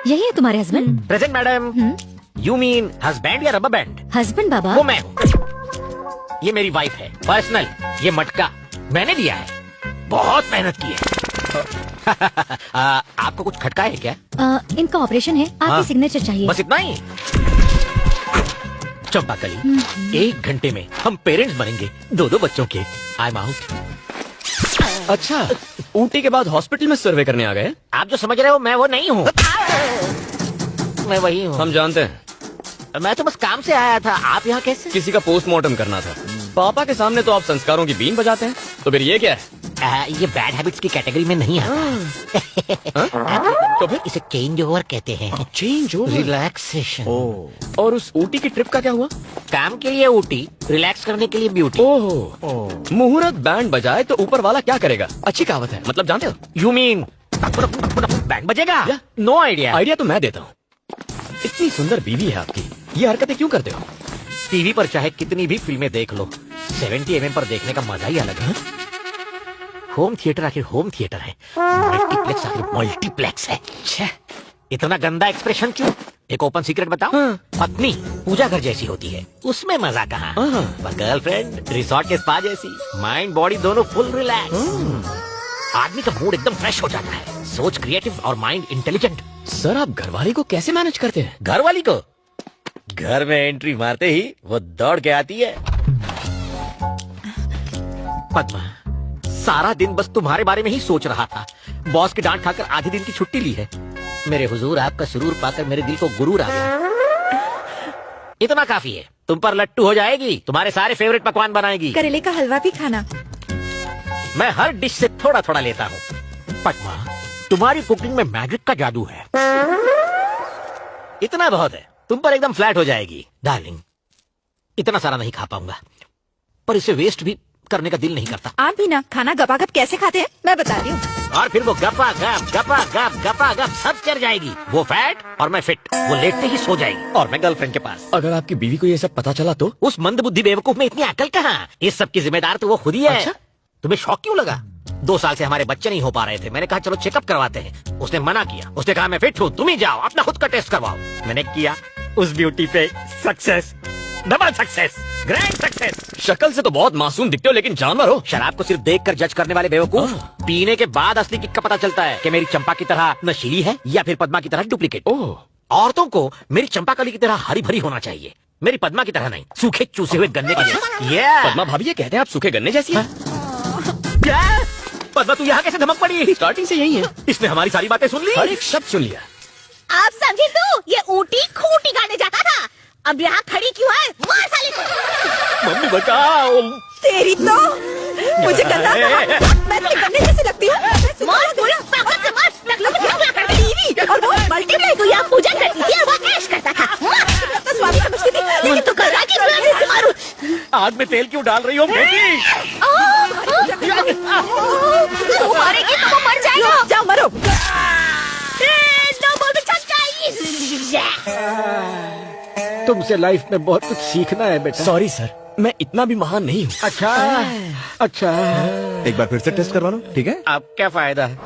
यही है तुम्हारे husband? Present madam. You mean husband या रबर बैंड? हस्बैंड बाबा। वो मैं हूँ। ये मेरी वाइफ है पर्सनल। ये मटका मैंने दिया है, बहुत मेहनत की है। आपको कुछ खटका है क्या? इनका ऑपरेशन है, आपकी सिग्नेचर चाहिए। बस इतना ही? चंपाकली, 1 घंटे में हम पेरेंट्स बनेंगे 2-2 बच्चों के। I am out. अच्छा, ऊटी के बाद हॉस्पिटल में सर्वे करने आ गए? आप जो समझ रहे हो मैं वो नहीं हूँ। मैं वही हूँ। हम जानते हैं। मैं तो बस काम से आया था। आप यहाँ कैसे? किसी का पोस्टमार्टम करना था। पापा के सामने तो आप संस्कारों की बीन बजाते हैं, तो फिर ये क्या है? ये बैड हैबिट्स की कैटेगरी में नहीं आता। तो फिर इसे चेंज ओवर कहते हैं। Change over, relaxation. और उस ऊटी की ट्रिप का क्या हुआ? काम के लिए ऊटी, रिलैक्स करने के लिए ब्यूटी। ओह, मुहूर्त बैंड बजाए तो ऊपर वाला क्या करेगा? अच्छी कहावत है, मतलब जानते हो? यू मीन बैंड बजेगा? No idea. आइडिया तो मैं देता हूँ। इतनी सुंदर बीवी है आपकी, ये हरकतें क्यों करते हो? टीवी पर चाहे कितनी भी फिल्में देख लो, 70 mm पर देखने का मजा ही अलग है। होम थिएटर आखिर होम थिएटर है, मल्टीप्लेक्स आखिर मल्टीप्लेक्स है। छे, इतना गंदा एक्सप्रेशन क्यों? एक ओपन सीक्रेट बताओ। पत्नी पूजा घर जैसी होती है, उसमें मजा कहाँ? पर गर्लफ्रेंड रिसोर्ट के स्पा जैसी, माइंड बॉडी दोनों फुल रिलैक्स। आदमी का मूड एकदम फ्रेश हो जाता है, सोच क्रिएटिव और माइंड इंटेलिजेंट। सर, आप घरवाली को कैसे मैनेज करते हैं? घरवाली को घर में एंट्री मारते ही वो दौड़ के आती है। पद्मा, सारा दिन बस तुम्हारे बारे में ही सोच रहा था। बॉस की डांट खाकर आधे दिन की छुट्टी ली है। मेरे हुजूर, आपका सुरूर पाकर मेरे दिल को गुरूर आ गया। इतना काफी है, तुम पर लट्टू हो जाएगी। तुम्हारे सारे फेवरेट पकवान बनाएगी। करेले का हलवा भी खाना। मैं हर डिश से थोड़ा थोड़ा लेता हूँ। पद्मा, तुम्हारी कुकिंग में मैजिक का जादू है। इतना बहुत है, तुम पर एकदम फ्लैट हो जाएगी। डार्लिंग, इतना सारा नहीं खा पाऊंगा, पर इसे वेस्ट भी करने का दिल नहीं करता। आप भी ना खाना गपागप कैसे खाते हैं मैं बता रही हूँ। और फिर वो गपा गप सब चढ़ जाएगी। वो फैट और मैं फिट। वो लेटते ही सो जाएगी और मैं गर्लफ्रेंड के पास। अगर आपकी बीवी को ये सब पता चला तो? उस मंदबुद्धि बेवकूफ में इतनी अकल कहाँ? इस सब की जिम्मेदार तो वो खुद ही है। अच्छा? तुम्हें शौक क्यों लगा? 2 साल से हमारे बच्चे नहीं हो पा रहे थे। मैंने कहा चलो चेकअप करवाते हैं। उसने मना किया। उसने कहा मैं फिट हूँ, तुम ही जाओ अपना खुद का टेस्ट करवाओ। मैंने किया, उस ब्यूटी पे success, double success, grand success. शक्ल से तो बहुत मासूम दिखते हो, लेकिन जानवर हो। शराब को सिर्फ देखकर जज करने वाले बेवकूफ, पीने के बाद असली किक का पता चलता है कि मेरी चंपा की तरह नशीली है या फिर पद्मा की तरह डुप्लीकेट। औरतों को मेरी चंपाकली की तरह हरी भरी होना चाहिए, मेरी पद्मा की तरह नहीं, सूखे चूसे हुए गन्ने की जैसी। पद्मा भाभी ये कहते हैं आप सूखे गन्ने जैसी हैं? क्या? पद्मा, तू यहाँ कैसे धमक पड़ी? स्टार्टिंग से यही है। इसने हमारी सारी बातें सुन ली, हर एक शब्द सुन लिया। आप समझे तो ये ऊटी खूटी गाने जाता था, अब यहाँ खड़ी क्यों है? मार साले को। मम्मी बताओ। तेरी तो मुझे गंदा मैं तेरे गन्ने जैसी लगती हूँ। मार गोली, ताकत से मार। नकलों में क्या करती थी? और वो मल्टीप्लाई को यहाँ पूजा करती थी और वो ऐश करता था। तो स्वामी समझती थी, लेकिन तू कर रहा कि मैं इसे मारूं? आग में तेल क्यों डाल रही हो बेटी? वो मारेगी तो वो मर जाएगा। जाओ मरो। नो बोल तुमसे लाइफ में बहुत कुछ सीखना है बेटा। सॉरी सर, मैं इतना भी महान नहीं हूँ। अच्छा, एक बार फिर से टेस्ट करवा लो, ठीक है? अब क्या फायदा है?